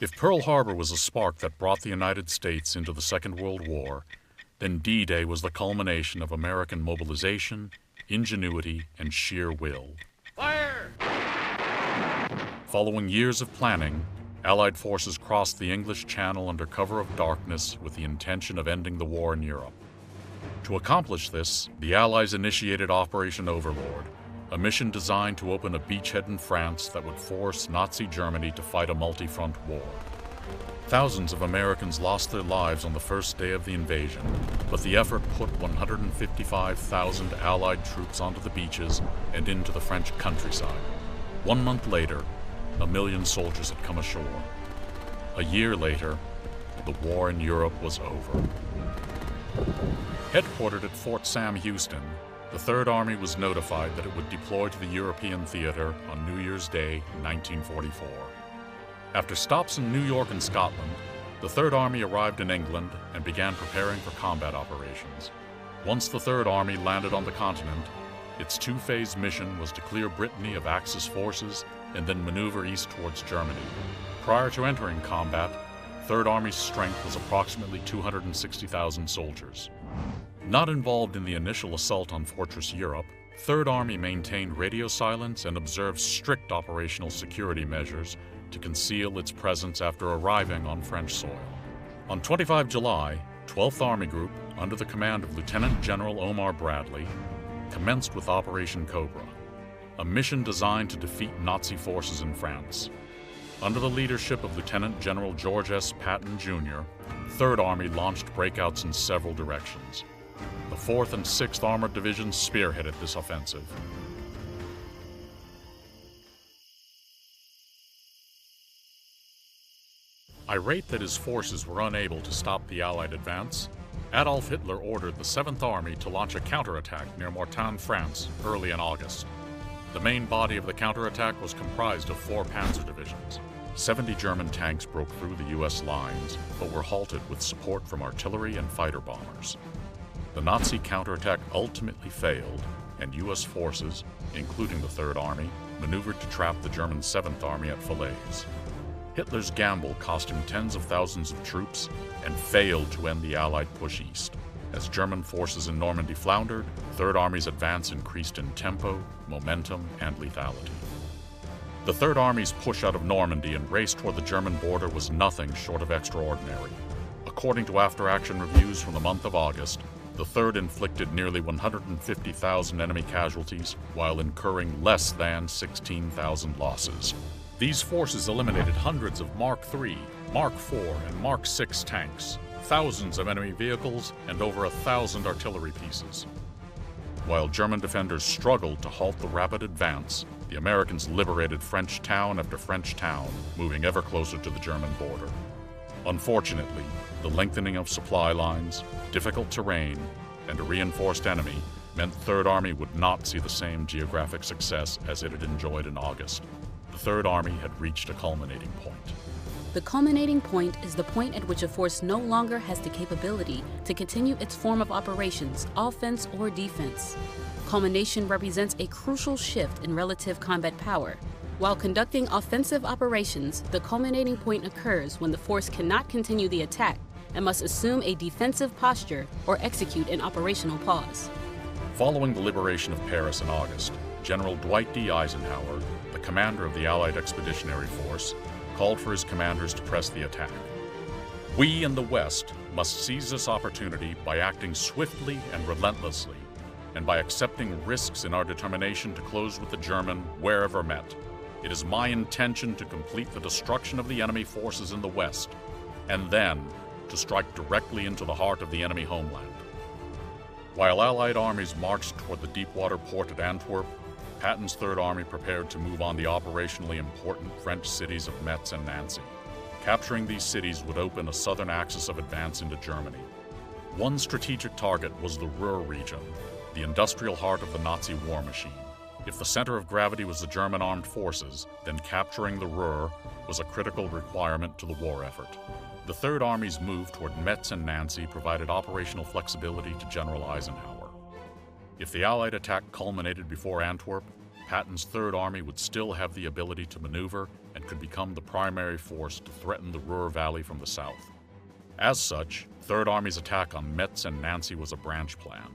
If Pearl Harbor was a spark that brought the United States into the Second World War, then D-Day was the culmination of American mobilization, ingenuity, and sheer will. Fire! Following years of planning, Allied forces crossed the English Channel under cover of darkness with the intention of ending the war in Europe. To accomplish this, the Allies initiated Operation Overlord, a mission designed to open a beachhead in France that would force Nazi Germany to fight a multi-front war. Thousands of Americans lost their lives on the first day of the invasion, but the effort put 155,000 Allied troops onto the beaches and into the French countryside. 1 month later, 1 million soldiers had come ashore. A year later, the war in Europe was over. Headquartered at Fort Sam Houston, the Third Army was notified that it would deploy to the European theater on New Year's Day, 1944. After stops in New York and Scotland, the Third Army arrived in England and began preparing for combat operations. Once the Third Army landed on the continent, its two-phase mission was to clear Brittany of Axis forces and then maneuver east towards Germany. Prior to entering combat, Third Army's strength was approximately 260,000 soldiers. Not involved in the initial assault on Fortress Europe, Third Army maintained radio silence and observed strict operational security measures to conceal its presence after arriving on French soil. On 25 July, 12th Army Group, under the command of Lieutenant General Omar Bradley, commenced with Operation Cobra, a mission designed to defeat Nazi forces in France. Under the leadership of Lieutenant General George S. Patton, Jr., Third Army launched breakouts in several directions. The 4th and 6th Armored Divisions spearheaded this offensive. Irate that his forces were unable to stop the Allied advance, Adolf Hitler ordered the 7th Army to launch a counterattack near Mortain, France, early in August. The main body of the counterattack was comprised of 4 panzer divisions. 70 German tanks broke through the U.S. lines, but were halted with support from artillery and fighter bombers. The Nazi counterattack ultimately failed, and U.S. forces, including the Third Army, maneuvered to trap the German 7th Army at Falaise. Hitler's gamble cost him tens of thousands of troops and failed to end the Allied push east. As German forces in Normandy floundered, Third Army's advance increased in tempo, momentum, and lethality. The Third Army's push out of Normandy and race toward the German border was nothing short of extraordinary. According to after-action reviews from the month of August, the Third inflicted nearly 150,000 enemy casualties while incurring less than 16,000 losses. These forces eliminated hundreds of Mark III, Mark IV, and Mark VI tanks, thousands of enemy vehicles, and over 1,000 artillery pieces. While German defenders struggled to halt the rapid advance, the Americans liberated French town after French town, moving ever closer to the German border. Unfortunately, the lengthening of supply lines, difficult terrain, and a reinforced enemy meant Third Army would not see the same geographic success as it had enjoyed in August. The Third Army had reached a culminating point. The culminating point is the point at which a force no longer has the capability to continue its form of operations, offense or defense. Culmination represents a crucial shift in relative combat power. While conducting offensive operations, the culminating point occurs when the force cannot continue the attack and must assume a defensive posture or execute an operational pause. Following the liberation of Paris in August, General Dwight D. Eisenhower, the commander of the Allied Expeditionary Force, called for his commanders to press the attack. We in the West must seize this opportunity by acting swiftly and relentlessly, and by accepting risks in our determination to close with the German wherever met. It is my intention to complete the destruction of the enemy forces in the West, and then to strike directly into the heart of the enemy homeland. While Allied armies marched toward the deep-water port at Antwerp, Patton's Third Army prepared to move on the operationally important French cities of Metz and Nancy. Capturing these cities would open a southern axis of advance into Germany. One strategic target was the Ruhr region, the industrial heart of the Nazi war machine. If the center of gravity was the German armed forces, then capturing the Ruhr was a critical requirement to the war effort. The Third Army's move toward Metz and Nancy provided operational flexibility to General Eisenhower. If the Allied attack culminated before Antwerp, Patton's Third Army would still have the ability to maneuver and could become the primary force to threaten the Ruhr Valley from the south. As such, Third Army's attack on Metz and Nancy was a branch plan.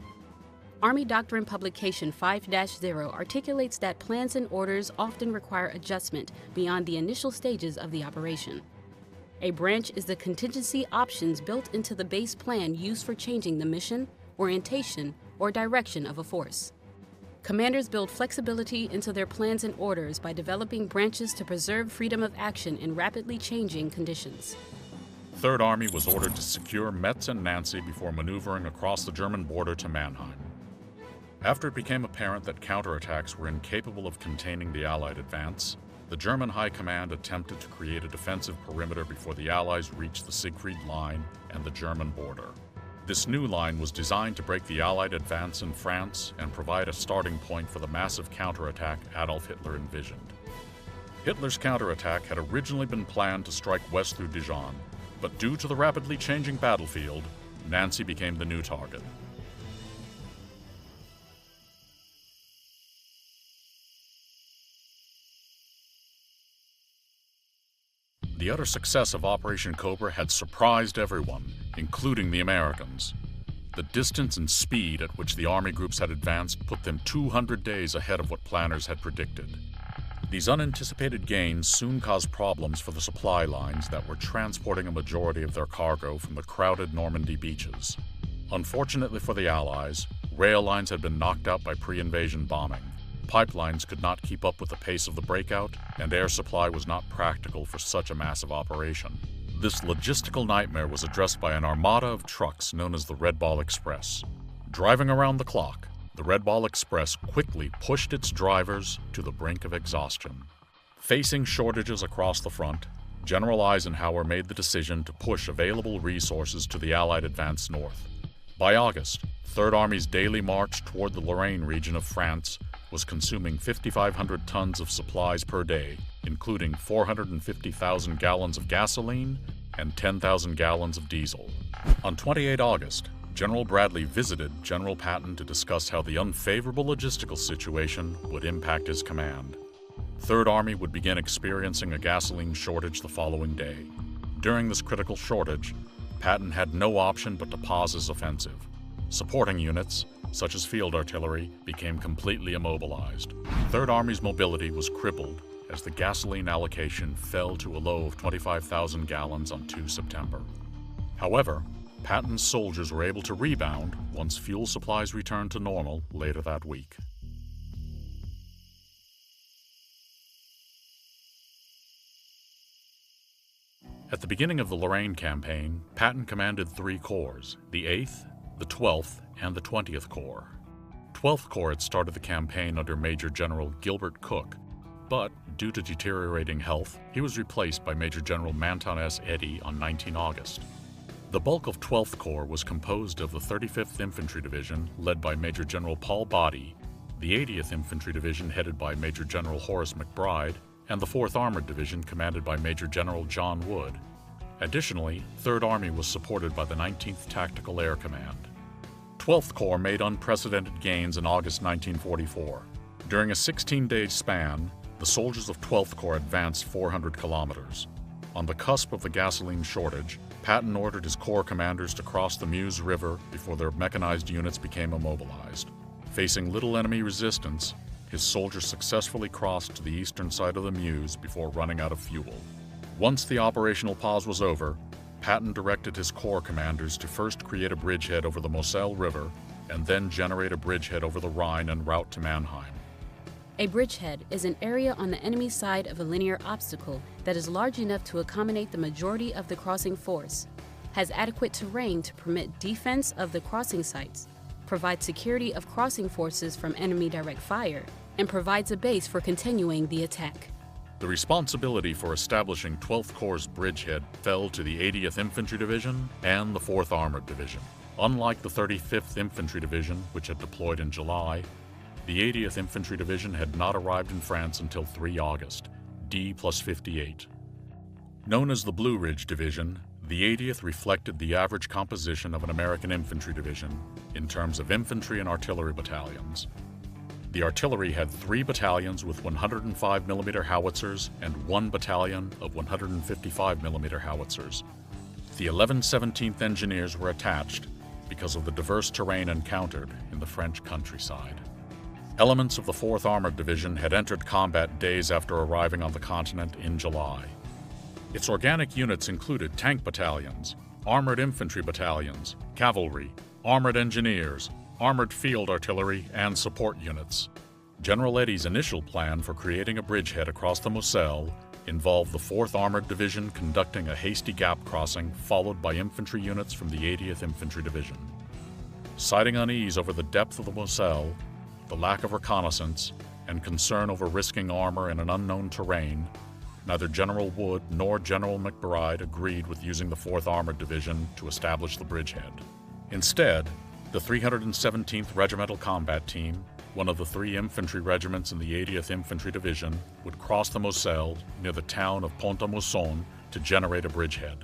Army Doctrine Publication 5-0 articulates that plans and orders often require adjustment beyond the initial stages of the operation. A branch is the contingency options built into the base plan used for changing the mission, orientation, or direction of a force. Commanders build flexibility into their plans and orders by developing branches to preserve freedom of action in rapidly changing conditions. Third Army was ordered to secure Metz and Nancy before maneuvering across the German border to Mannheim. After it became apparent that counterattacks were incapable of containing the Allied advance, the German High Command attempted to create a defensive perimeter before the Allies reached the Siegfried Line and the German border. This new line was designed to break the Allied advance in France and provide a starting point for the massive counterattack Adolf Hitler envisioned. Hitler's counterattack had originally been planned to strike west through Dijon, but due to the rapidly changing battlefield, Nancy became the new target. The utter success of Operation Cobra had surprised everyone, including the Americans. The distance and speed at which the Army groups had advanced put them 200 days ahead of what planners had predicted. These unanticipated gains soon caused problems for the supply lines that were transporting a majority of their cargo from the crowded Normandy beaches. Unfortunately for the Allies, rail lines had been knocked out by pre-invasion bombing. Pipelines could not keep up with the pace of the breakout, and air supply was not practical for such a massive operation. This logistical nightmare was addressed by an armada of trucks known as the Red Ball Express. Driving around the clock, the Red Ball Express quickly pushed its drivers to the brink of exhaustion. Facing shortages across the front, General Eisenhower made the decision to push available resources to the Allied advance north. By August, Third Army's daily march toward the Lorraine region of France was consuming 5,500 tons of supplies per day, including 450,000 gallons of gasoline and 10,000 gallons of diesel. On 28 August, General Bradley visited General Patton to discuss how the unfavorable logistical situation would impact his command. Third Army would begin experiencing a gasoline shortage the following day. During this critical shortage, Patton had no option but to pause his offensive. Supporting units, such as field artillery, became completely immobilized. Third Army's mobility was crippled as the gasoline allocation fell to a low of 25,000 gallons on 2 September. However, Patton's soldiers were able to rebound once fuel supplies returned to normal later that week. At the beginning of the Lorraine campaign, Patton commanded 3 corps, the 8th, the 12th, and the 20th Corps. 12th Corps had started the campaign under Major General Gilbert Cook, but due to deteriorating health, he was replaced by Major General Manton S. Eddy on 19 August. The bulk of 12th Corps was composed of the 35th Infantry Division, led by Major General Paul Body, the 80th Infantry Division headed by Major General Horace McBride, and the 4th Armored Division commanded by Major General John Wood. Additionally, 3rd Army was supported by the 19th Tactical Air Command. 12th Corps made unprecedented gains in August 1944. During a 16-day span, the soldiers of 12th Corps advanced 400 kilometers. On the cusp of the gasoline shortage, Patton ordered his corps commanders to cross the Meuse River before their mechanized units became immobilized. Facing little enemy resistance, his soldiers successfully crossed to the eastern side of the Meuse before running out of fuel. Once the operational pause was over, Patton directed his corps commanders to first create a bridgehead over the Moselle River and then generate a bridgehead over the Rhine en route to Mannheim. A bridgehead is an area on the enemy side of a linear obstacle that is large enough to accommodate the majority of the crossing force, has adequate terrain to permit defense of the crossing sites, provides security of crossing forces from enemy direct fire, and provides a base for continuing the attack. The responsibility for establishing 12th Corps' bridgehead fell to the 80th Infantry Division and the 4th Armored Division. Unlike the 35th Infantry Division, which had deployed in July, the 80th Infantry Division had not arrived in France until 3 August, D+58. Known as the Blue Ridge Division, the 80th reflected the average composition of an American infantry division in terms of infantry and artillery battalions. The artillery had 3 battalions with 105mm howitzers and 1 battalion of 155mm howitzers. The 1117th Engineers were attached because of the diverse terrain encountered in the French countryside. Elements of the 4th Armored Division had entered combat days after arriving on the continent in July. Its organic units included tank battalions, armored infantry battalions, cavalry, armored engineers, armored field artillery, and support units. General Eddy's initial plan for creating a bridgehead across the Moselle involved the 4th Armored Division conducting a hasty gap crossing followed by infantry units from the 80th Infantry Division. Citing unease over the depth of the Moselle, the lack of reconnaissance, and concern over risking armor in an unknown terrain, neither General Wood nor General McBride agreed with using the 4th Armored Division to establish the bridgehead. Instead, the 317th Regimental Combat Team, one of the 3 infantry regiments in the 80th Infantry Division, would cross the Moselle near the town of Pont-à-Mousson to generate a bridgehead.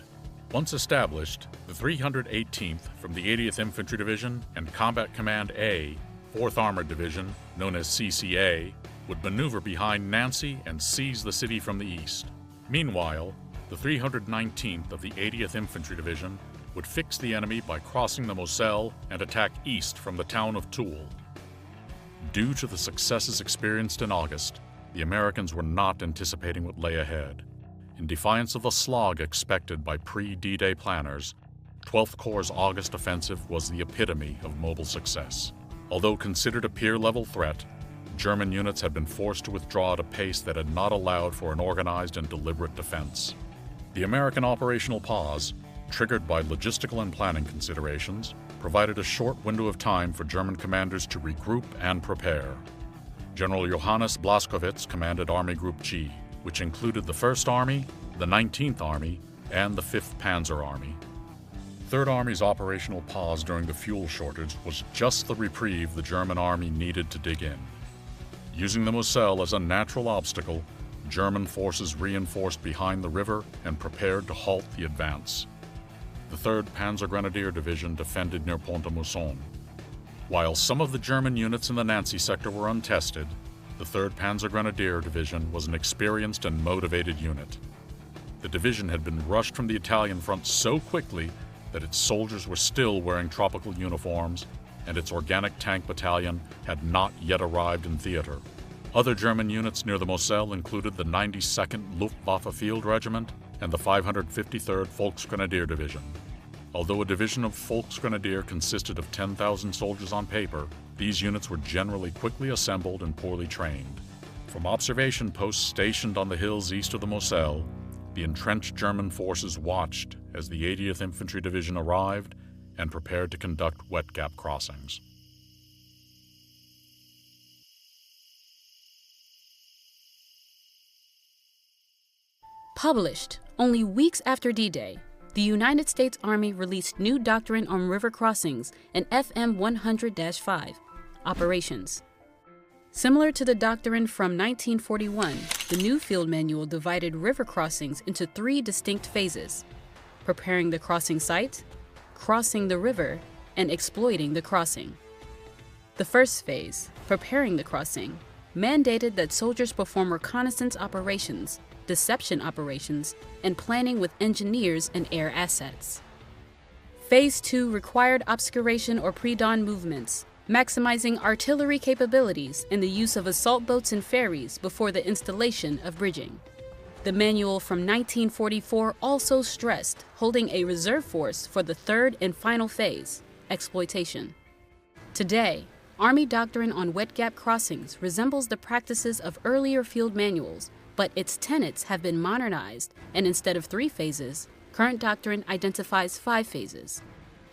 Once established, the 318th from the 80th Infantry Division and Combat Command A, 4th Armored Division, known as CCA, would maneuver behind Nancy and seize the city from the east. Meanwhile, the 319th of the 80th Infantry Division would fix the enemy by crossing the Moselle and attack east from the town of Toul. Due to the successes experienced in August, the Americans were not anticipating what lay ahead. In defiance of the slog expected by pre-D-Day planners, 12th Corps' August offensive was the epitome of mobile success. Although considered a peer-level threat, German units had been forced to withdraw at a pace that had not allowed for an organized and deliberate defense. The American operational pause, triggered by logistical and planning considerations, provided a short window of time for German commanders to regroup and prepare. General Johannes Blaskowitz commanded Army Group G, which included the 1st Army, the 19th Army, and the 5th Panzer Army. 3rd Army's operational pause during the fuel shortage was just the reprieve the German Army needed to dig in. Using the Moselle as a natural obstacle, German forces reinforced behind the river and prepared to halt the advance. The 3rd Panzer Grenadier Division defended near Pont-à-Mousson. While some of the German units in the Nancy sector were untested, the 3rd Panzer Grenadier Division was an experienced and motivated unit. The division had been rushed from the Italian front so quickly that its soldiers were still wearing tropical uniforms, and its organic tank battalion had not yet arrived in theater. Other German units near the Moselle included the 92nd Luftwaffe Field Regiment and the 553rd Volksgrenadier Division. Although a division of Volksgrenadier consisted of 10,000 soldiers on paper, these units were generally quickly assembled and poorly trained. From observation posts stationed on the hills east of the Moselle, the entrenched German forces watched as the 80th Infantry Division arrived and prepared to conduct wet gap crossings. Published only weeks after D-Day, the United States Army released new doctrine on river crossings in FM 100-5, Operations. Similar to the doctrine from 1941, the new field manual divided river crossings into 3 distinct phases: preparing the crossing site, crossing the river, and exploiting the crossing. The first phase, preparing the crossing, mandated that soldiers perform reconnaissance operations, deception operations, and planning with engineers and air assets. Phase 2 required obscuration or pre-dawn movements, maximizing artillery capabilities and the use of assault boats and ferries before the installation of bridging. The manual from 1944 also stressed holding a reserve force for the third and final phase, exploitation. Today, Army doctrine on wet gap crossings resembles the practices of earlier field manuals, but its tenets have been modernized, and instead of 3 phases, current doctrine identifies 5 phases.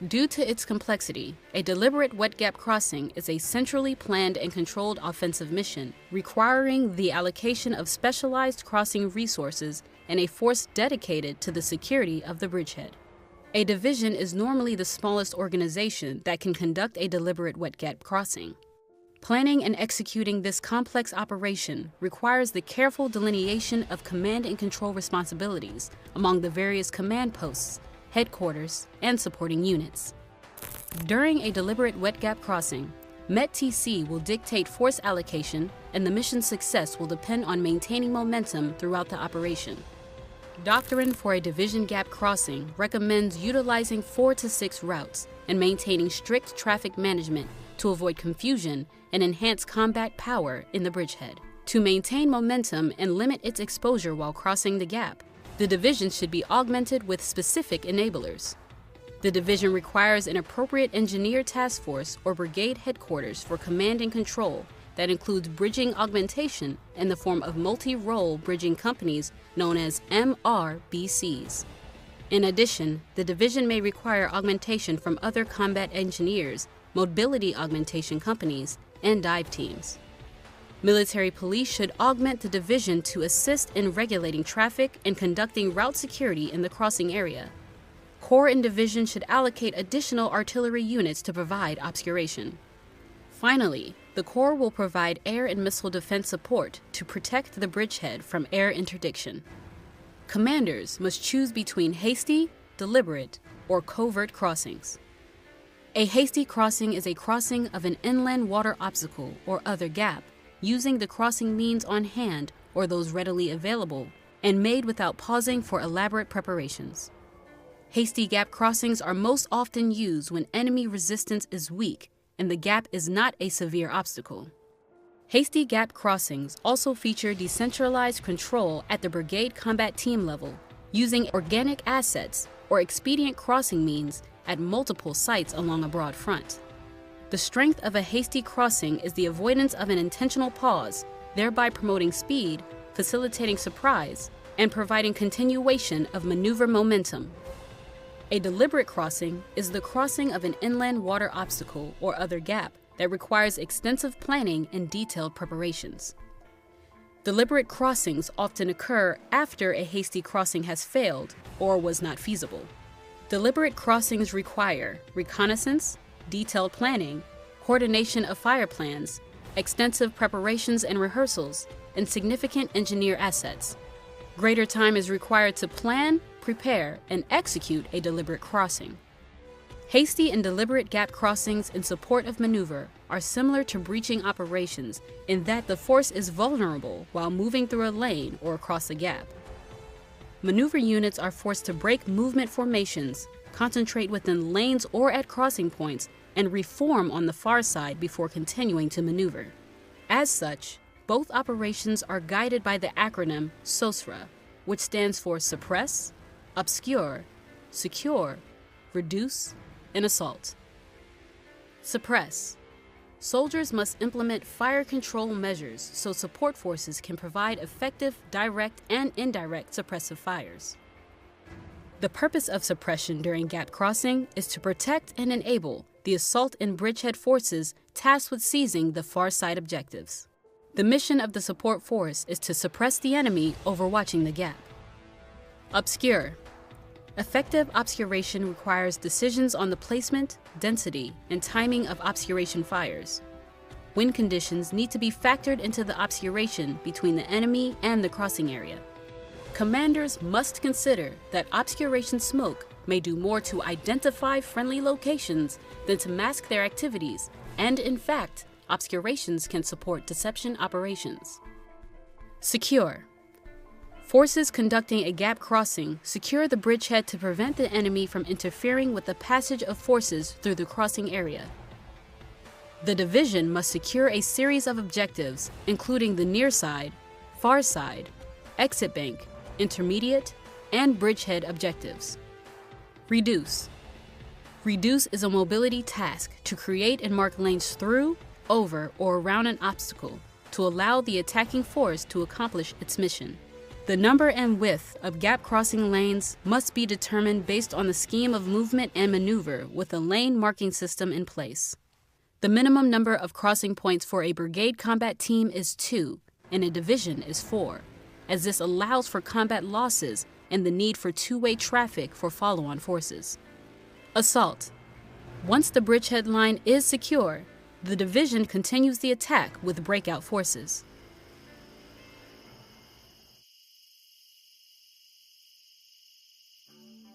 Due to its complexity, a deliberate wet gap crossing is a centrally planned and controlled offensive mission, requiring the allocation of specialized crossing resources and a force dedicated to the security of the bridgehead. A division is normally the smallest organization that can conduct a deliberate wet gap crossing. Planning and executing this complex operation requires the careful delineation of command and control responsibilities among the various command posts, headquarters, and supporting units. During a deliberate wet gap crossing, MET-TC will dictate force allocation, and the mission's success will depend on maintaining momentum throughout the operation. Doctrine for a division gap crossing recommends utilizing 4 to 6 routes and maintaining strict traffic management to avoid confusion and enhance combat power in the bridgehead. To maintain momentum and limit its exposure while crossing the gap, the division should be augmented with specific enablers. The division requires an appropriate engineer task force or brigade headquarters for command and control that includes bridging augmentation in the form of multi-role bridging companies known as MRBCs. In addition, the division may require augmentation from other combat engineers, mobility augmentation companies, and dive teams. Military police should augment the division to assist in regulating traffic and conducting route security in the crossing area. Corps and division should allocate additional artillery units to provide obscuration. Finally, the Corps will provide air and missile defense support to protect the bridgehead from air interdiction. Commanders must choose between hasty, deliberate, or covert crossings. A hasty crossing is a crossing of an inland water obstacle or other gap using the crossing means on hand or those readily available and made without pausing for elaborate preparations. Hasty gap crossings are most often used when enemy resistance is weak and the gap is not a severe obstacle. Hasty gap crossings also feature decentralized control at the brigade combat team level, using organic assets or expedient crossing means at multiple sites along a broad front. The strength of a hasty crossing is the avoidance of an intentional pause, thereby promoting speed, facilitating surprise, and providing continuation of maneuver momentum. A deliberate crossing is the crossing of an inland water obstacle or other gap that requires extensive planning and detailed preparations. Deliberate crossings often occur after a hasty crossing has failed or was not feasible. Deliberate crossings require reconnaissance, detailed planning, coordination of fire plans, extensive preparations and rehearsals, and significant engineer assets. Greater time is required to plan, prepare, and execute a deliberate crossing. Hasty and deliberate gap crossings in support of maneuver are similar to breaching operations in that the force is vulnerable while moving through a lane or across a gap. Maneuver units are forced to break movement formations, concentrate within lanes or at crossing points, and reform on the far side before continuing to maneuver. As such, both operations are guided by the acronym SOSRA, which stands for suppress, obscure, secure, reduce, and assault. Suppress. Soldiers must implement fire control measures so support forces can provide effective direct and indirect suppressive fires. The purpose of suppression during gap crossing is to protect and enable the assault and bridgehead forces tasked with seizing the far side objectives. The mission of the support force is to suppress the enemy overwatching the gap. Obscure. Effective obscuration requires decisions on the placement, density, and timing of obscuration fires. Wind conditions need to be factored into the obscuration between the enemy and the crossing area. Commanders must consider that obscuration smoke may do more to identify friendly locations than to mask their activities, and in fact, obscurations can support deception operations. Secure. Forces conducting a gap crossing secure the bridgehead to prevent the enemy from interfering with the passage of forces through the crossing area. The division must secure a series of objectives, including the near side, far side, exit bank, intermediate, and bridgehead objectives. Reduce. Reduce is a mobility task to create and mark lanes through, over, or around an obstacle to allow the attacking force to accomplish its mission. The number and width of gap crossing lanes must be determined based on the scheme of movement and maneuver with a lane marking system in place. The minimum number of crossing points for a brigade combat team is 2, and a division is 4, as this allows for combat losses and the need for two-way traffic for follow-on forces. Assault. Once the bridgehead line is secure, the division continues the attack with breakout forces.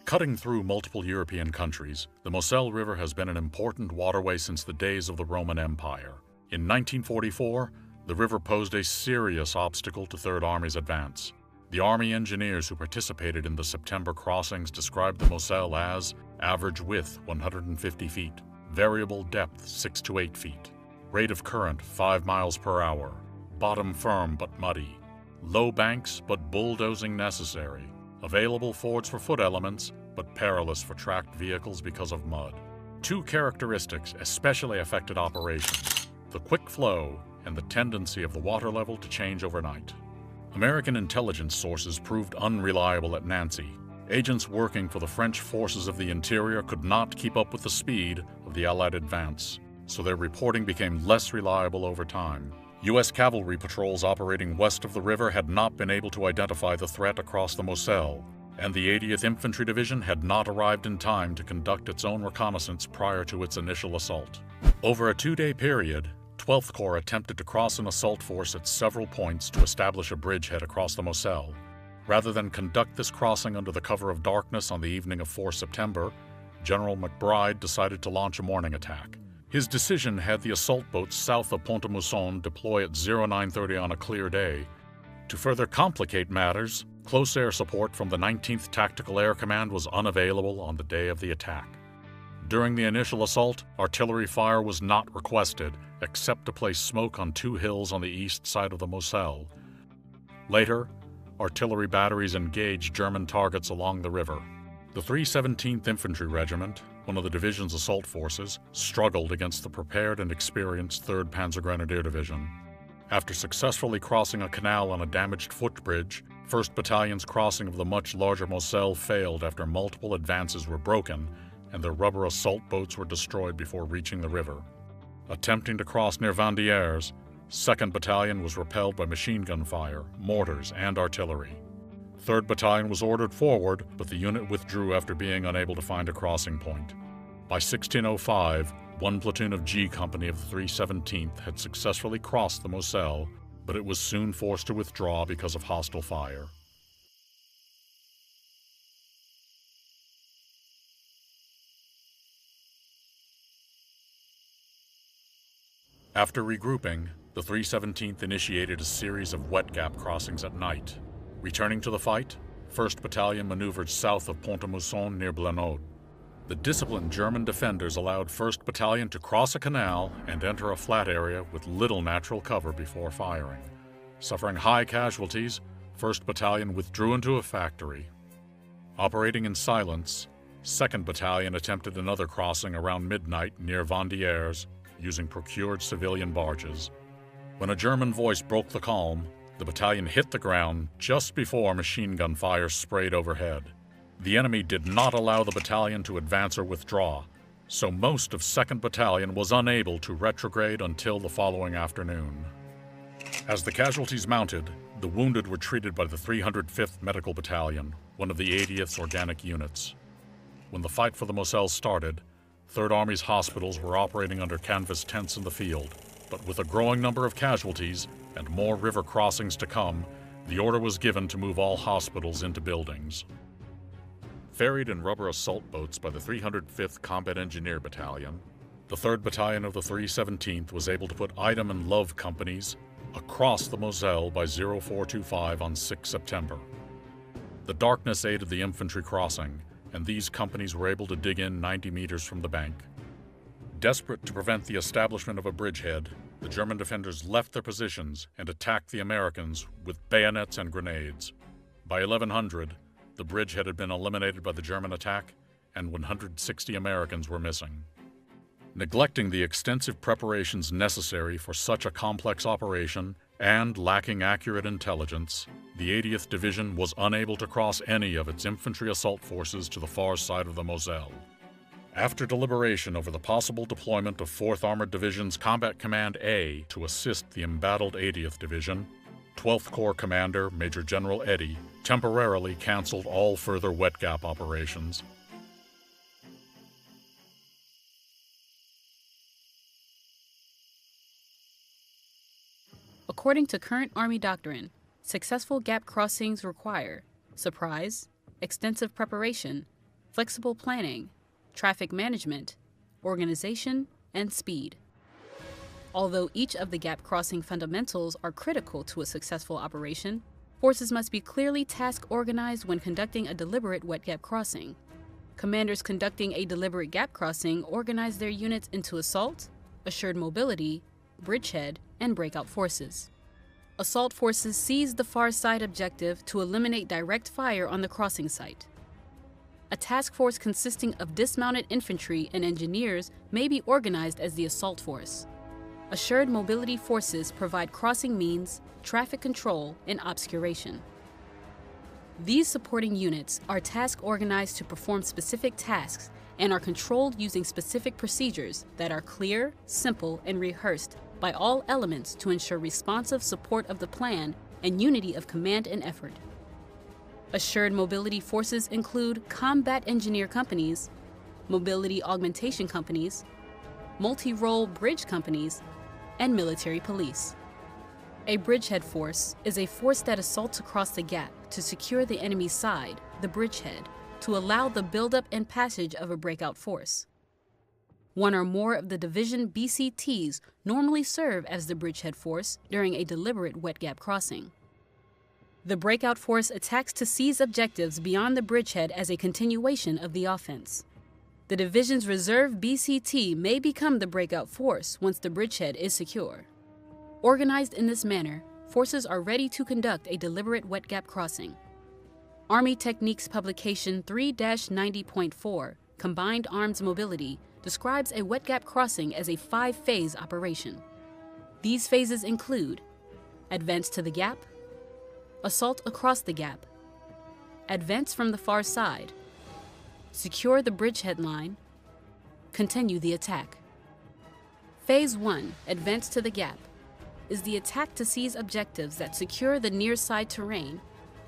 Cutting through multiple European countries, the Moselle River has been an important waterway since the days of the Roman Empire. In 1944, the river posed a serious obstacle to Third Army's advance. The Army engineers who participated in the September crossings described the Moselle as average width 150 feet, variable depth 6 to 8 feet, rate of current 5 miles per hour, bottom firm but muddy, low banks but bulldozing necessary, available fords for foot elements but perilous for tracked vehicles because of mud. Two characteristics especially affected operations: the quick flow and the tendency of the water level to change overnight. American intelligence sources proved unreliable at Nancy. Agents working for the French forces of the interior could not keep up with the speed of the Allied advance, so their reporting became less reliable over time. U.S. cavalry patrols operating west of the river had not been able to identify the threat across the Moselle, and the 80th Infantry Division had not arrived in time to conduct its own reconnaissance prior to its initial assault. Over a 2-day period, 12th Corps attempted to cross an assault force at several points to establish a bridgehead across the Moselle. Rather than conduct this crossing under the cover of darkness on the evening of 4 September, General McBride decided to launch a morning attack. His decision had the assault boats south of Pont-à-Mousson deploy at 0930 on a clear day. To further complicate matters, close air support from the 19th Tactical Air Command was unavailable on the day of the attack. During the initial assault, artillery fire was not requested, except to place smoke on 2 hills on the east side of the Moselle. Later, artillery batteries engaged German targets along the river. The 317th Infantry Regiment, one of the division's assault forces, struggled against the prepared and experienced 3rd Panzergrenadier Division. After successfully crossing a canal on a damaged footbridge, 1st Battalion's crossing of the much larger Moselle failed after multiple advances were broken and their rubber assault boats were destroyed before reaching the river. Attempting to cross near Vandieres, 2nd Battalion was repelled by machine gun fire, mortars, and artillery. 3rd Battalion was ordered forward, but the unit withdrew after being unable to find a crossing point. By 1605, one platoon of G Company of the 317th had successfully crossed the Moselle, but it was soon forced to withdraw because of hostile fire. After regrouping, the 317th initiated a series of wet gap crossings at night. Returning to the fight, 1st Battalion maneuvered south of Pont-à-Mousson near Blenod. The disciplined German defenders allowed 1st Battalion to cross a canal and enter a flat area with little natural cover before firing. Suffering high casualties, 1st Battalion withdrew into a factory. Operating in silence, 2nd Battalion attempted another crossing around midnight near Vandieres, using procured civilian barges. When a German voice broke the calm, the battalion hit the ground just before machine gun fire sprayed overhead. The enemy did not allow the battalion to advance or withdraw, so most of 2nd Battalion was unable to retrograde until the following afternoon. As the casualties mounted, the wounded were treated by the 305th Medical Battalion, one of the 80th's organic units. When the fight for the Moselle started, 3rd Army's hospitals were operating under canvas tents in the field, but with a growing number of casualties and more river crossings to come, the order was given to move all hospitals into buildings. Ferried in rubber assault boats by the 305th Combat Engineer Battalion, the 3rd Battalion of the 317th was able to put Item and Love companies across the Moselle by 0425 on 6 September. The darkness aided the infantry crossing, and these companies were able to dig in 90 meters from the bank. Desperate to prevent the establishment of a bridgehead, the German defenders left their positions and attacked the Americans with bayonets and grenades. By 1100, the bridgehead had been eliminated by the German attack, and 160 Americans were missing. Neglecting the extensive preparations necessary for such a complex operation and lacking accurate intelligence, the 80th Division was unable to cross any of its infantry assault forces to the far side of the Moselle. After deliberation over the possible deployment of 4th Armored Division's Combat Command A to assist the embattled 80th Division, 12th Corps Commander Major General Eddy temporarily canceled all further wet gap operations. According to current Army doctrine, successful gap crossings require surprise, extensive preparation, flexible planning, traffic management, organization, and speed. Although each of the gap crossing fundamentals are critical to a successful operation, forces must be clearly task organized when conducting a deliberate wet gap crossing. Commanders conducting a deliberate gap crossing organize their units into assault, assured mobility, bridgehead, and breakout forces. Assault forces seize the far side objective to eliminate direct fire on the crossing site. A task force consisting of dismounted infantry and engineers may be organized as the assault force. Assured mobility forces provide crossing means, traffic control, and obscuration. These supporting units are task organized to perform specific tasks and are controlled using specific procedures that are clear, simple, and rehearsed by all elements to ensure responsive support of the plan and unity of command and effort. Assured mobility forces include combat engineer companies, mobility augmentation companies, multi-role bridge companies, and military police. A bridgehead force is a force that assaults across the gap to secure the enemy's side, the bridgehead, to allow the buildup and passage of a breakout force. One or more of the division BCTs normally serve as the bridgehead force during a deliberate wet gap crossing. The breakout force attacks to seize objectives beyond the bridgehead as a continuation of the offense. The division's reserve BCT may become the breakout force once the bridgehead is secure. Organized in this manner, forces are ready to conduct a deliberate wet gap crossing. Army Techniques Publication 3-90.4, Combined Arms Mobility, describes a wet gap crossing as a 5-phase operation. These phases include advance to the gap, assault across the gap, advance from the far side, secure the bridgehead line, continue the attack. Phase 1, advance to the gap, is the attack to seize objectives that secure the near side terrain,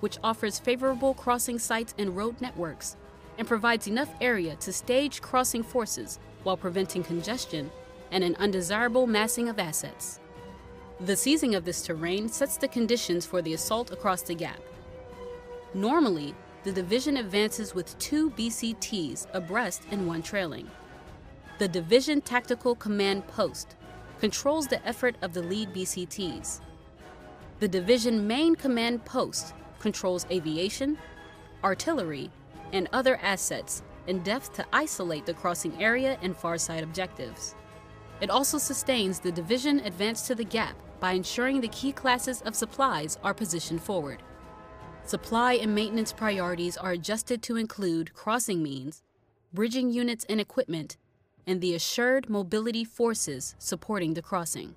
which offers favorable crossing sites and road networks, and provides enough area to stage crossing forces while preventing congestion and an undesirable massing of assets. The seizing of this terrain sets the conditions for the assault across the gap. Normally, the division advances with 2 BCTs abreast and 1 trailing. The Division Tactical Command Post controls the effort of the lead BCTs. The Division Main Command Post controls aviation, artillery, and other assets in depth to isolate the crossing area and far side objectives. It also sustains the division advance to the gap by ensuring the key classes of supplies are positioned forward. Supply and maintenance priorities are adjusted to include crossing means, bridging units and equipment, and the assured mobility forces supporting the crossing.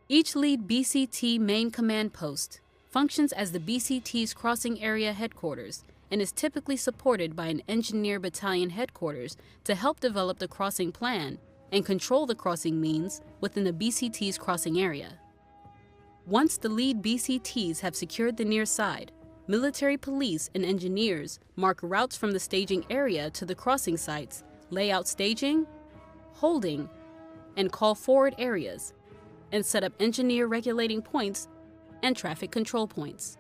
Each lead BCT main command post functions as the BCT's crossing area headquarters and is typically supported by an engineer battalion headquarters to help develop the crossing plan and control the crossing means within the BCT's crossing area. Once the lead BCTs have secured the near side, military police and engineers mark routes from the staging area to the crossing sites, lay out staging, holding, and call forward areas, and set up engineer regulating points and traffic control points.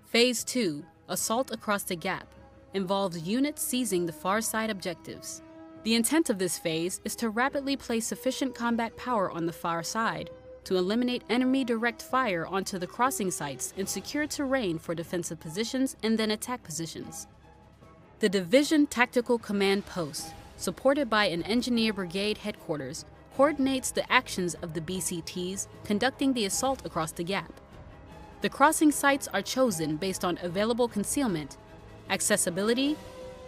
Phase 2, assault across the gap, involves units seizing the far side objectives. The intent of this phase is to rapidly place sufficient combat power on the far side to eliminate enemy direct fire onto the crossing sites and secure terrain for defensive positions and then attack positions. The Division Tactical Command Post, supported by an engineer brigade headquarters, coordinates the actions of the BCTs conducting the assault across the gap. The crossing sites are chosen based on available concealment, accessibility,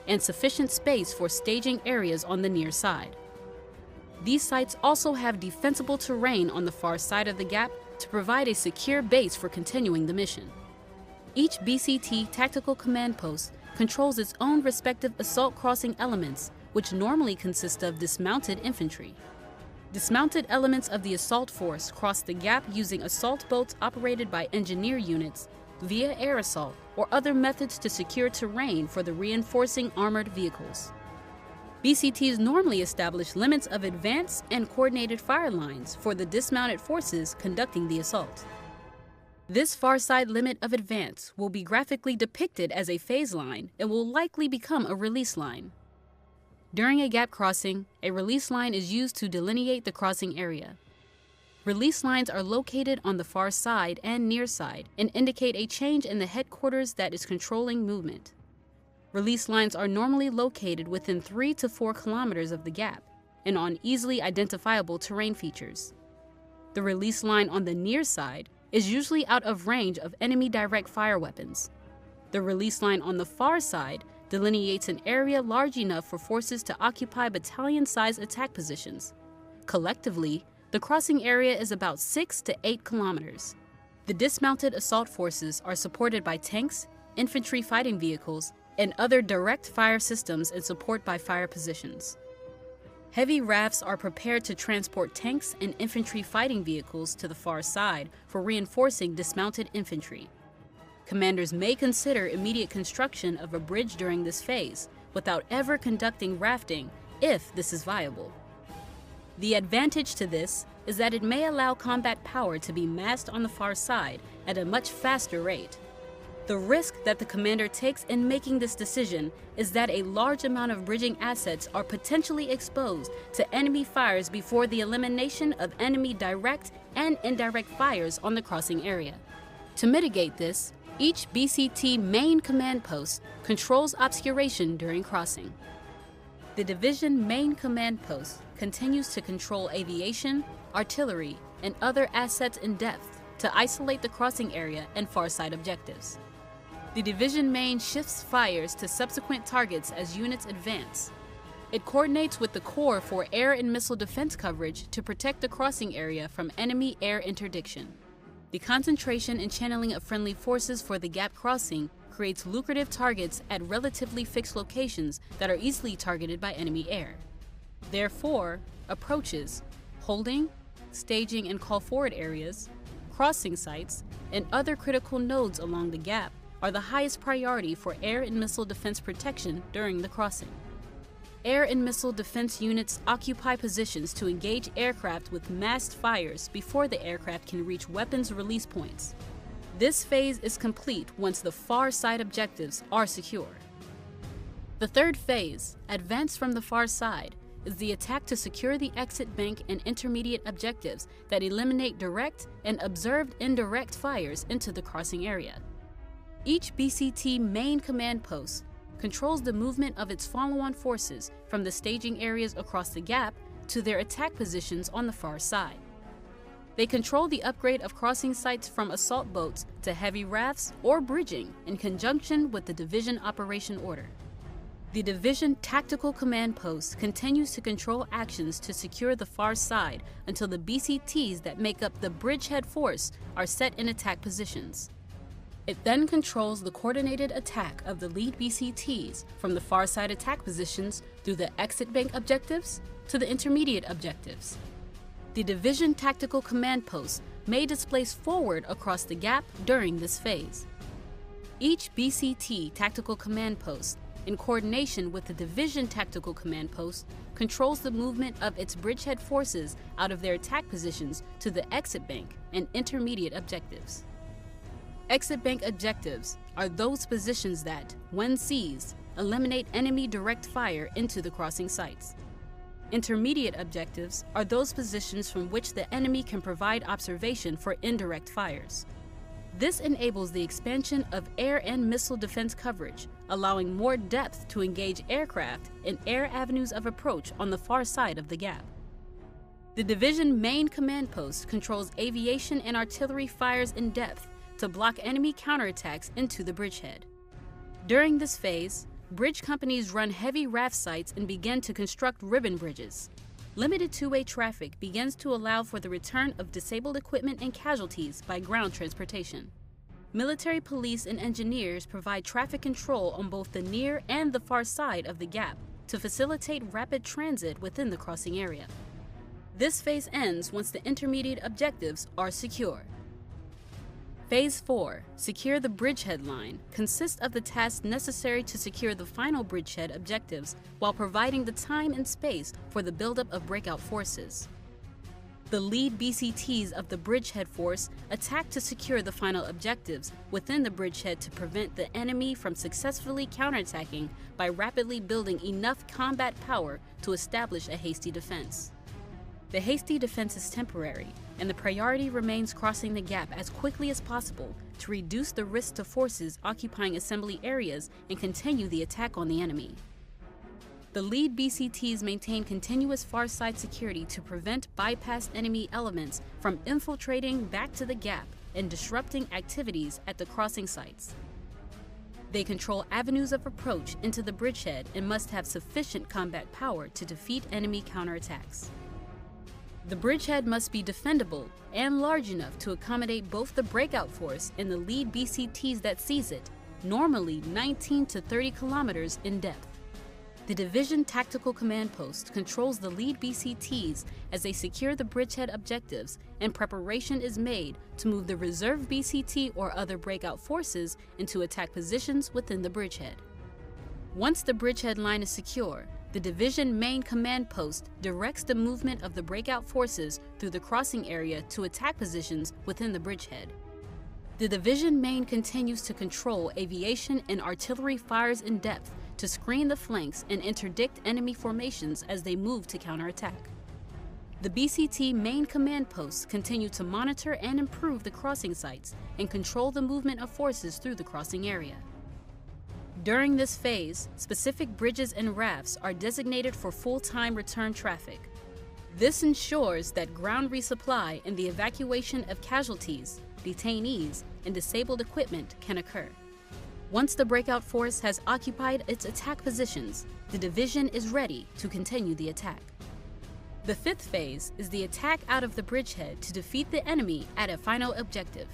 and sufficient space for staging areas on the near side. These sites also have defensible terrain on the far side of the gap to provide a secure base for continuing the mission. Each BCT Tactical Command Post controls its own respective assault crossing elements, which normally consist of dismounted infantry. Dismounted elements of the assault force cross the gap using assault boats operated by engineer units via air assault or other methods to secure terrain for the reinforcing armored vehicles. BCTs normally establish limits of advance and coordinated fire lines for the dismounted forces conducting the assault. This far side limit of advance will be graphically depicted as a phase line and will likely become a release line. During a gap crossing, a release line is used to delineate the crossing area. Release lines are located on the far side and near side and indicate a change in the headquarters that is controlling movement. Release lines are normally located within 3 to 4 kilometers of the gap and on easily identifiable terrain features. The release line on the near side is usually out of range of enemy direct fire weapons. The release line on the far side delineates an area large enough for forces to occupy battalion-sized attack positions. Collectively, the crossing area is about 6 to 8 kilometers. The dismounted assault forces are supported by tanks, infantry fighting vehicles, and other direct fire systems in support by fire positions. Heavy rafts are prepared to transport tanks and infantry fighting vehicles to the far side for reinforcing dismounted infantry. Commanders may consider immediate construction of a bridge during this phase without ever conducting rafting if this is viable. The advantage to this is that it may allow combat power to be massed on the far side at a much faster rate. The risk that the commander takes in making this decision is that a large amount of bridging assets are potentially exposed to enemy fires before the elimination of enemy direct and indirect fires on the crossing area. To mitigate this, each BCT main command post controls obscuration during crossing. The division main command post continues to control aviation, artillery, and other assets in depth to isolate the crossing area and far side objectives. The division main shifts fires to subsequent targets as units advance. It coordinates with the Corps for air and missile defense coverage to protect the crossing area from enemy air interdiction. The concentration and channeling of friendly forces for the gap crossing creates lucrative targets at relatively fixed locations that are easily targeted by enemy air. Therefore, approaches, holding, staging and call forward areas, crossing sites, and other critical nodes along the gap are the highest priority for air and missile defense protection during the crossing. Air and missile defense units occupy positions to engage aircraft with massed fires before the aircraft can reach weapons release points. This phase is complete once the far side objectives are secure. The third phase, advance from the far side, is the attack to secure the exit bank and intermediate objectives that eliminate direct and observed indirect fires into the crossing area. Each BCT main command post controls the movement of its follow-on forces from the staging areas across the gap to their attack positions on the far side. They control the upgrade of crossing sites from assault boats to heavy rafts or bridging in conjunction with the division operation order. The division tactical command post continues to control actions to secure the far side until the BCTs that make up the bridgehead force are set in attack positions. It then controls the coordinated attack of the lead BCTs from the far side attack positions through the exit bank objectives to the intermediate objectives. The division tactical command post may displace forward across the gap during this phase. Each BCT tactical command post, in coordination with the division tactical command post, controls the movement of its bridgehead forces out of their attack positions to the exit bank and intermediate objectives. Exit bank objectives are those positions that, when seized, eliminate enemy direct fire into the crossing sites. Intermediate objectives are those positions from which the enemy can provide observation for indirect fires. This enables the expansion of air and missile defense coverage, allowing more depth to engage aircraft and air avenues of approach on the far side of the gap. The division main command post controls aviation and artillery fires in depth to block enemy counterattacks into the bridgehead. During this phase, bridge companies run heavy raft sites and begin to construct ribbon bridges. Limited two-way traffic begins to allow for the return of disabled equipment and casualties by ground transportation. Military police and engineers provide traffic control on both the near and the far side of the gap to facilitate rapid transit within the crossing area. This phase ends once the intermediate objectives are secure. Phase 4, secure the bridgehead line, consists of the tasks necessary to secure the final bridgehead objectives while providing the time and space for the buildup of breakout forces. The lead BCTs of the bridgehead force attack to secure the final objectives within the bridgehead to prevent the enemy from successfully counterattacking by rapidly building enough combat power to establish a hasty defense. The hasty defense is temporary, and the priority remains crossing the gap as quickly as possible to reduce the risk to forces occupying assembly areas and continue the attack on the enemy. The lead BCTs maintain continuous far-side security to prevent bypassed enemy elements from infiltrating back to the gap and disrupting activities at the crossing sites. They control avenues of approach into the bridgehead and must have sufficient combat power to defeat enemy counterattacks. The bridgehead must be defendable and large enough to accommodate both the breakout force and the lead BCTs that seize it, normally 19 to 30 kilometers in depth. The Division Tactical Command Post controls the lead BCTs as they secure the bridgehead objectives, and preparation is made to move the reserve BCT or other breakout forces into attack positions within the bridgehead. Once the bridgehead line is secure, the Division Main Command Post directs the movement of the breakout forces through the crossing area to attack positions within the bridgehead. The Division Main continues to control aviation and artillery fires in depth to screen the flanks and interdict enemy formations as they move to counterattack. The BCT main command posts continue to monitor and improve the crossing sites and control the movement of forces through the crossing area. During this phase, specific bridges and rafts are designated for full-time return traffic. This ensures that ground resupply and the evacuation of casualties, detainees, and disabled equipment can occur. Once the breakout force has occupied its attack positions, the division is ready to continue the attack. The fifth phase is the attack out of the bridgehead to defeat the enemy at a final objective.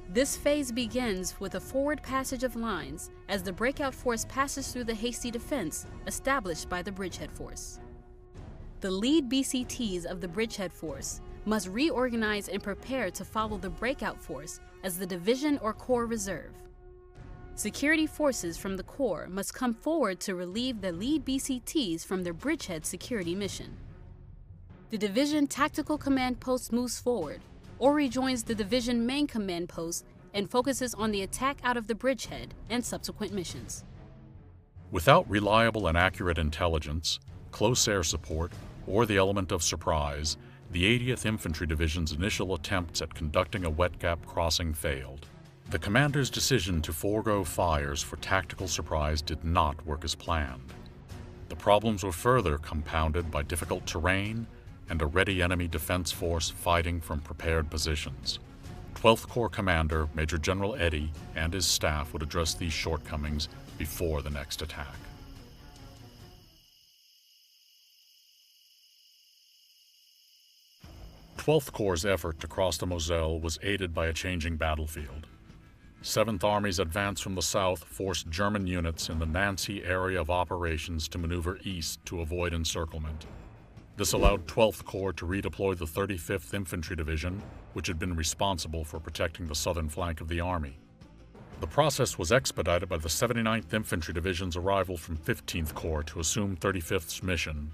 This phase begins with a forward passage of lines as the breakout force passes through the hasty defense established by the bridgehead force. The lead BCTs of the bridgehead force must reorganize and prepare to follow the breakout force as the division or corps reserve. Security forces from the corps must come forward to relieve the lead BCTs from their bridgehead security mission. The division tactical command post moves forward or rejoins the division main command post and focuses on the attack out of the bridgehead and subsequent missions. Without reliable and accurate intelligence, close air support, or the element of surprise, the 80th Infantry Division's initial attempts at conducting a wet gap crossing failed. The commander's decision to forego fires for tactical surprise did not work as planned. The problems were further compounded by difficult terrain and a ready enemy defense force fighting from prepared positions. 12th Corps Commander Major General Eddy and his staff would address these shortcomings before the next attack. Twelfth Corps' effort to cross the Moselle was aided by a changing battlefield. 7th Army's advance from the south forced German units in the Nancy area of operations to maneuver east to avoid encirclement. This allowed 12th Corps to redeploy the 35th Infantry Division, which had been responsible for protecting the southern flank of the Army. The process was expedited by the 79th Infantry Division's arrival from 15th Corps to assume 35th's mission.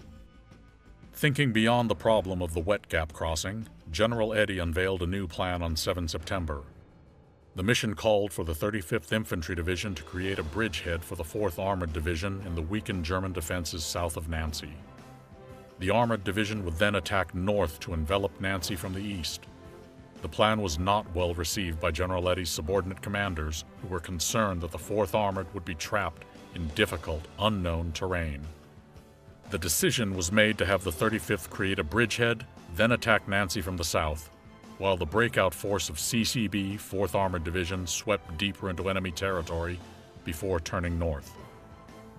Thinking beyond the problem of the wet gap crossing, General Eddy unveiled a new plan on 7 September. The mission called for the 35th Infantry Division to create a bridgehead for the 4th Armored Division in the weakened German defenses south of Nancy. The Armored Division would then attack north to envelop Nancy from the east. The plan was not well received by General Eddy's subordinate commanders, who were concerned that the 4th Armored would be trapped in difficult, unknown terrain. The decision was made to have the 35th create a bridgehead, then attack Nancy from the south, while the breakout force of CCB, 4th Armored Division, swept deeper into enemy territory before turning north.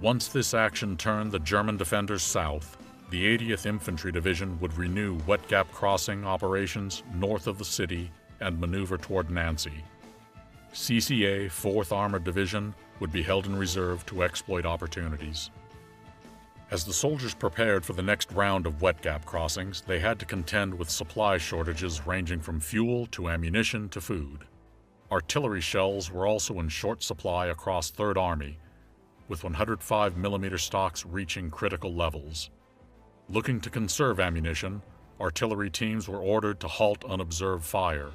Once this action turned the German defenders south, the 80th Infantry Division would renew wet gap crossing operations north of the city and maneuver toward Nancy. CCA, 4th Armored Division, would be held in reserve to exploit opportunities. As the soldiers prepared for the next round of wet gap crossings, they had to contend with supply shortages ranging from fuel to ammunition to food. Artillery shells were also in short supply across 3rd Army, with 105mm stocks reaching critical levels. Looking to conserve ammunition, artillery teams were ordered to halt unobserved fire.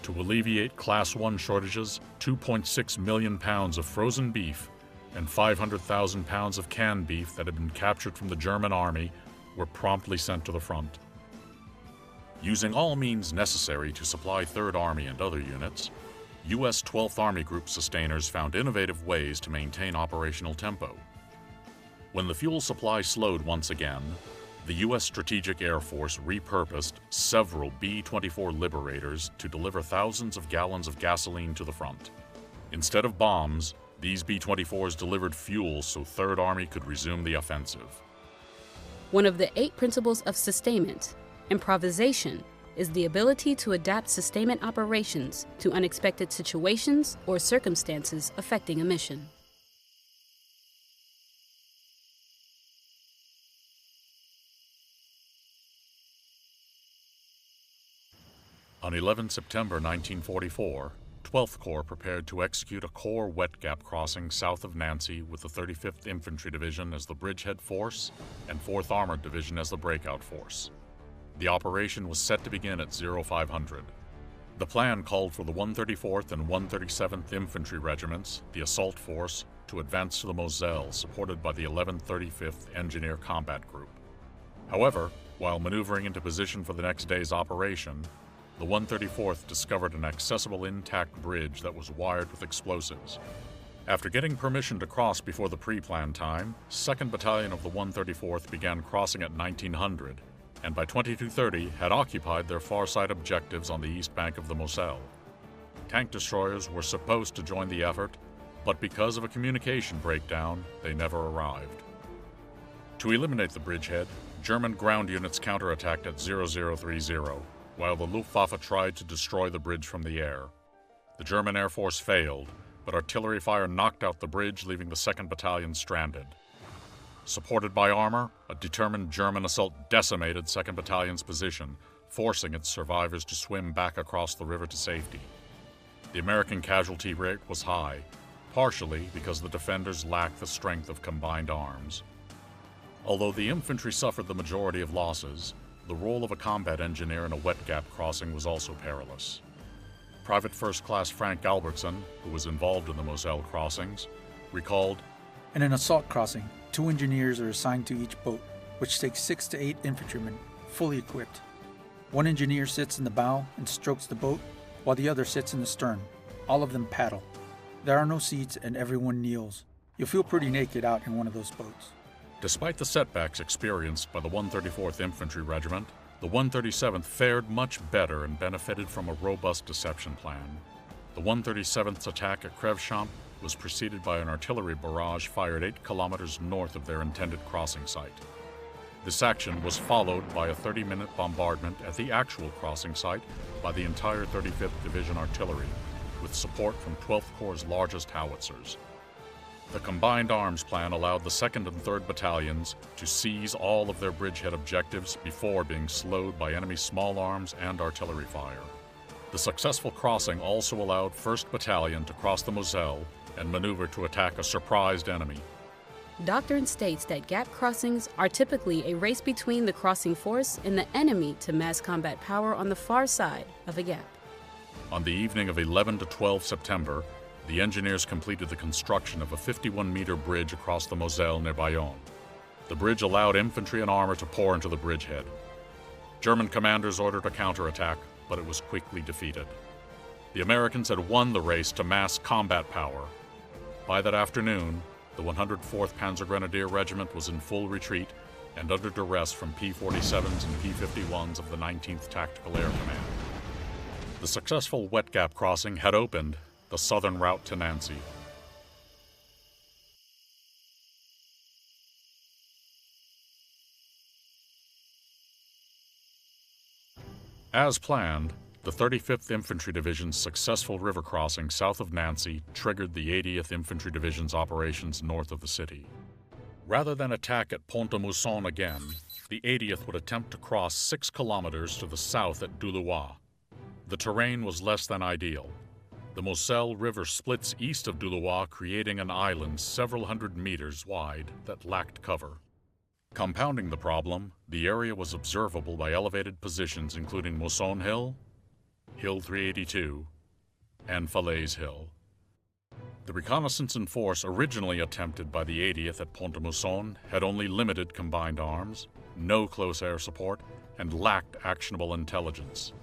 To alleviate Class 1 shortages, 2.6 million pounds of frozen beef and 500,000 pounds of canned beef that had been captured from the German army were promptly sent to the front. Using all means necessary to supply 3rd Army and other units, U.S. 12th Army Group sustainers found innovative ways to maintain operational tempo. When the fuel supply slowed once again, the U.S. Strategic Air Force repurposed several B-24 Liberators to deliver thousands of gallons of gasoline to the front. Instead of bombs, these B-24s delivered fuel so 3rd Army could resume the offensive. One of the 8 principles of sustainment, improvisation, is the ability to adapt sustainment operations to unexpected situations or circumstances affecting a mission. On 11 September 1944, 12th Corps prepared to execute a Corps wet gap crossing south of Nancy with the 35th Infantry Division as the bridgehead force and 4th Armored Division as the breakout force. The operation was set to begin at 0500. The plan called for the 134th and 137th Infantry Regiments, the assault force, to advance to the Moselle, supported by the 1135th Engineer Combat Group. However, while maneuvering into position for the next day's operation, the 134th discovered an accessible intact bridge that was wired with explosives. After getting permission to cross before the pre-planned time, 2nd Battalion of the 134th began crossing at 1900, and by 2230 had occupied their far side objectives on the east bank of the Moselle. Tank destroyers were supposed to join the effort, but because of a communication breakdown, they never arrived. To eliminate the bridgehead, German ground units counterattacked at 0030, while the Luftwaffe tried to destroy the bridge from the air. The German Air Force failed, but artillery fire knocked out the bridge, leaving the 2nd Battalion stranded. Supported by armor, a determined German assault decimated 2nd Battalion's position, forcing its survivors to swim back across the river to safety. The American casualty rate was high, partially because the defenders lacked the strength of combined arms. Although the infantry suffered the majority of losses, the role of a combat engineer in a wet gap crossing was also perilous. Private First Class Frank Albertson, who was involved in the Moselle crossings, recalled, "In an assault crossing, 2 engineers are assigned to each boat, which takes 6 to 8 infantrymen, fully equipped. One engineer sits in the bow and strokes the boat, while the other sits in the stern. All of them paddle. There are no seats and everyone kneels. You'll feel pretty naked out in one of those boats." Despite the setbacks experienced by the 134th Infantry Regiment, the 137th fared much better and benefited from a robust deception plan. The 137th's attack at Crèvechamp was preceded by an artillery barrage fired 8 kilometers north of their intended crossing site. This action was followed by a 30-minute bombardment at the actual crossing site by the entire 35th Division artillery, with support from 12th Corps' largest howitzers. The combined arms plan allowed the 2nd and 3rd Battalions to seize all of their bridgehead objectives before being slowed by enemy small arms and artillery fire. The successful crossing also allowed 1st Battalion to cross the Moselle and maneuver to attack a surprised enemy. Doctrine states that gap crossings are typically a race between the crossing force and the enemy to mass combat power on the far side of a gap. On the evening of 11 to 12 September, the engineers completed the construction of a 51-meter bridge across the Moselle near Bayonne. The bridge allowed infantry and armor to pour into the bridgehead. German commanders ordered a counterattack, but it was quickly defeated. The Americans had won the race to mass combat power. By that afternoon, the 104th Panzer Grenadier Regiment was in full retreat and under duress from P-47s and P-51s of the 19th Tactical Air Command. The successful wet gap crossing had opened the southern route to Nancy. As planned, the 35th Infantry Division's successful river crossing south of Nancy triggered the 80th Infantry Division's operations north of the city. Rather than attack at Pont-à-Mousson again, the 80th would attempt to cross 6 kilometers to the south at Doulois. The terrain was less than ideal. The Moselle River splits east of Doulois, creating an island several hundred meters wide that lacked cover. Compounding the problem, the area was observable by elevated positions including Mousson Hill, Hill 382, and Falaise Hill. The reconnaissance in force originally attempted by the 80th at Pont-à-Mousson had only limited combined arms, no close air support, and lacked actionable intelligence.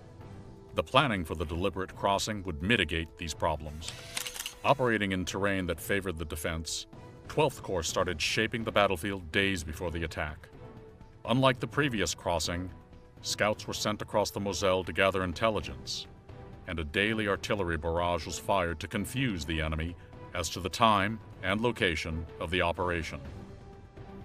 The planning for the deliberate crossing would mitigate these problems. Operating in terrain that favored the defense, 12th Corps started shaping the battlefield days before the attack. Unlike the previous crossing, scouts were sent across the Moselle to gather intelligence, and a daily artillery barrage was fired to confuse the enemy as to the time and location of the operation.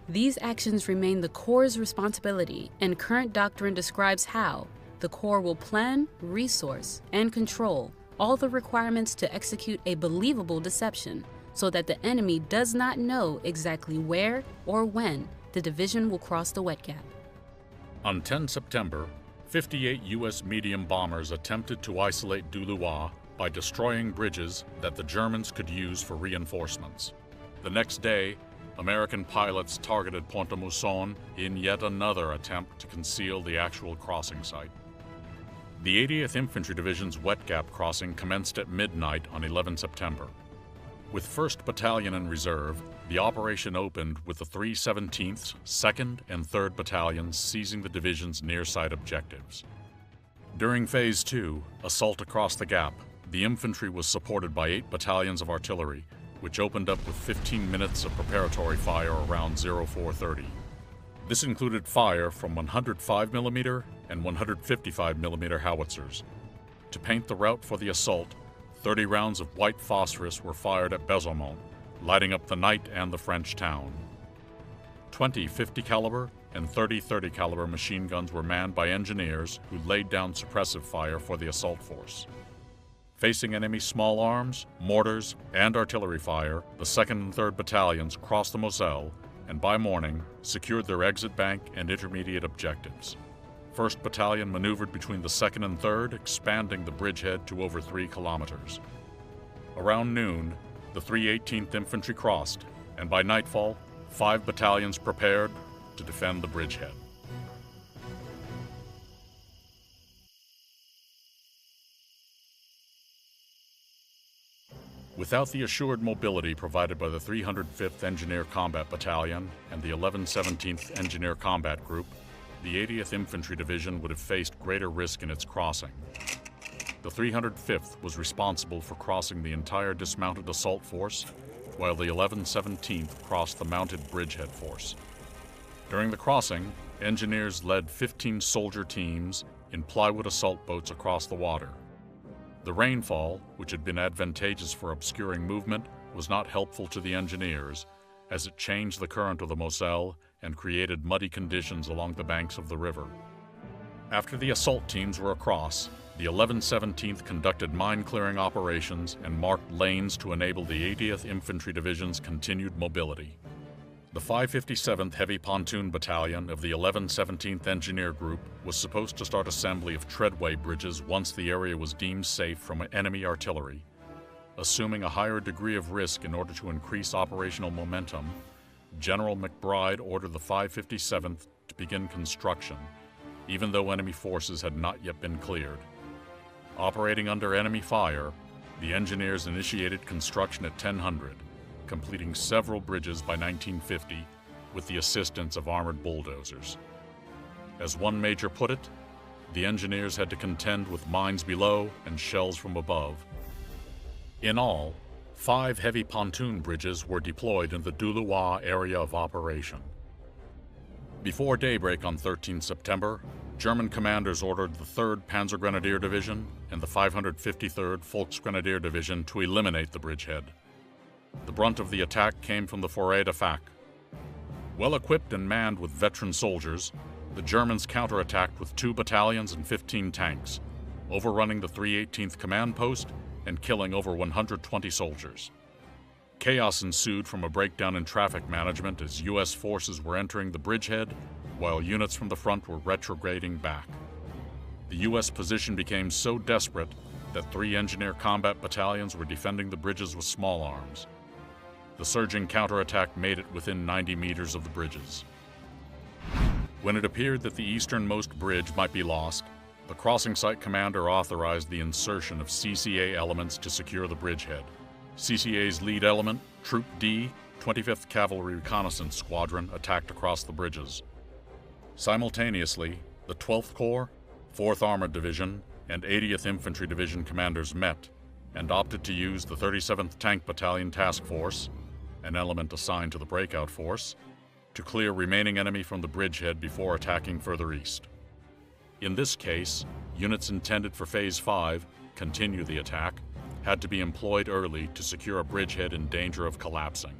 These actions remain the Corps' responsibility, and current doctrine describes how the Corps will plan, resource, and control all the requirements to execute a believable deception so that the enemy does not know exactly where or when the division will cross the wet gap. On 10 September, 58 U.S. medium bombers attempted to isolate Duluwa by destroying bridges that the Germans could use for reinforcements. The next day, American pilots targeted Pont-à-Mousson in yet another attempt to conceal the actual crossing site. The 80th Infantry Division's wet gap crossing commenced at midnight on 11 September. With 1st Battalion in reserve, the operation opened with the 317th, 2nd, and 3rd Battalions seizing the division's near-side objectives. During Phase 2, assault across the gap, the infantry was supported by 8 battalions of artillery, which opened up with 15 minutes of preparatory fire around 0430. This included fire from 105mm and 155mm howitzers. To paint the route for the assault, 30 rounds of white phosphorus were fired at Bezomont, lighting up the night and the French town. 20 50 caliber and 30 30 caliber machine guns were manned by engineers who laid down suppressive fire for the assault force. Facing enemy small arms, mortars, and artillery fire, the 2nd and 3rd Battalions crossed the Moselle and by morning secured their exit bank and intermediate objectives. 1st Battalion maneuvered between the 2nd and 3rd, expanding the bridgehead to over 3 kilometers. Around noon, the 318th Infantry crossed, and by nightfall, 5 battalions prepared to defend the bridgehead. Without the assured mobility provided by the 305th Engineer Combat Battalion and the 1117th Engineer Combat Group, the 80th Infantry Division would have faced greater risk in its crossing. The 305th was responsible for crossing the entire dismounted assault force, while the 1117th crossed the mounted bridgehead force. During the crossing, engineers led 15 soldier teams in plywood assault boats across the water. The rainfall, which had been advantageous for obscuring movement, was not helpful to the engineers, as it changed the current of the Moselle and created muddy conditions along the banks of the river. After the assault teams were across, the 1117th conducted mine-clearing operations and marked lanes to enable the 80th Infantry Division's continued mobility. The 557th Heavy Pontoon Battalion of the 1117th Engineer Group was supposed to start assembly of treadway bridges once the area was deemed safe from enemy artillery. Assuming a higher degree of risk in order to increase operational momentum, General McBride ordered the 557th to begin construction, even though enemy forces had not yet been cleared. Operating under enemy fire, the engineers initiated construction at 1000, completing several bridges by 1950 with the assistance of armored bulldozers. As one major put it, the engineers had to contend with mines below and shells from above. In all, 5 heavy pontoon bridges were deployed in the Duluwa area of operation. Before daybreak on 13 September, German commanders ordered the 3rd Panzergrenadier Division and the 553rd Volksgrenadier Division to eliminate the bridgehead. The brunt of the attack came from the Forêt de Fac. Well equipped and manned with veteran soldiers, the Germans counterattacked with 2 battalions and 15 tanks, overrunning the 318th command post and killing over 120 soldiers. Chaos ensued from a breakdown in traffic management as U.S. forces were entering the bridgehead, while units from the front were retrograding back. The U.S. position became so desperate that 3 engineer combat battalions were defending the bridges with small arms. The surging counterattack made it within 90 meters of the bridges. When it appeared that the easternmost bridge might be lost, the crossing site commander authorized the insertion of CCA elements to secure the bridgehead. CCA's lead element, Troop D, 25th Cavalry Reconnaissance Squadron, attacked across the bridges. Simultaneously, the 12th Corps, 4th Armored Division, and 80th Infantry Division commanders met and opted to use the 37th Tank Battalion Task Force, an element assigned to the breakout force, to clear remaining enemy from the bridgehead before attacking further east. In this case, units intended for Phase 5, continue the attack, had to be employed early to secure a bridgehead in danger of collapsing.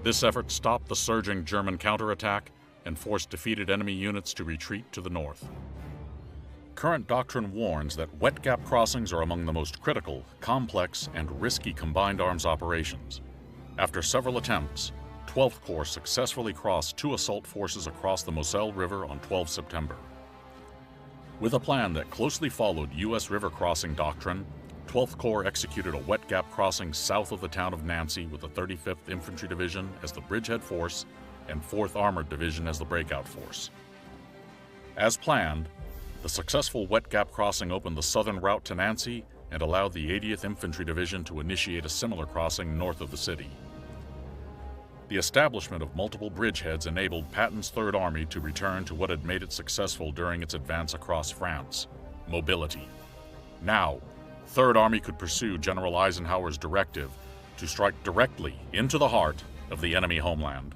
This effort stopped the surging German counterattack and forced defeated enemy units to retreat to the north. Current doctrine warns that wet gap crossings are among the most critical, complex, and risky combined arms operations. After several attempts, 12th Corps successfully crossed 2 assault forces across the Moselle River on 12 September. With a plan that closely followed U.S. river crossing doctrine, 12th Corps executed a wet gap crossing south of the town of Nancy with the 35th Infantry Division as the bridgehead force and 4th Armored Division as the breakout force. As planned, the successful wet gap crossing opened the southern route to Nancy and allowed the 80th Infantry Division to initiate a similar crossing north of the city. The establishment of multiple bridgeheads enabled Patton's Third Army to return to what had made it successful during its advance across France: mobility. Now, Third Army could pursue General Eisenhower's directive to strike directly into the heart of the enemy homeland.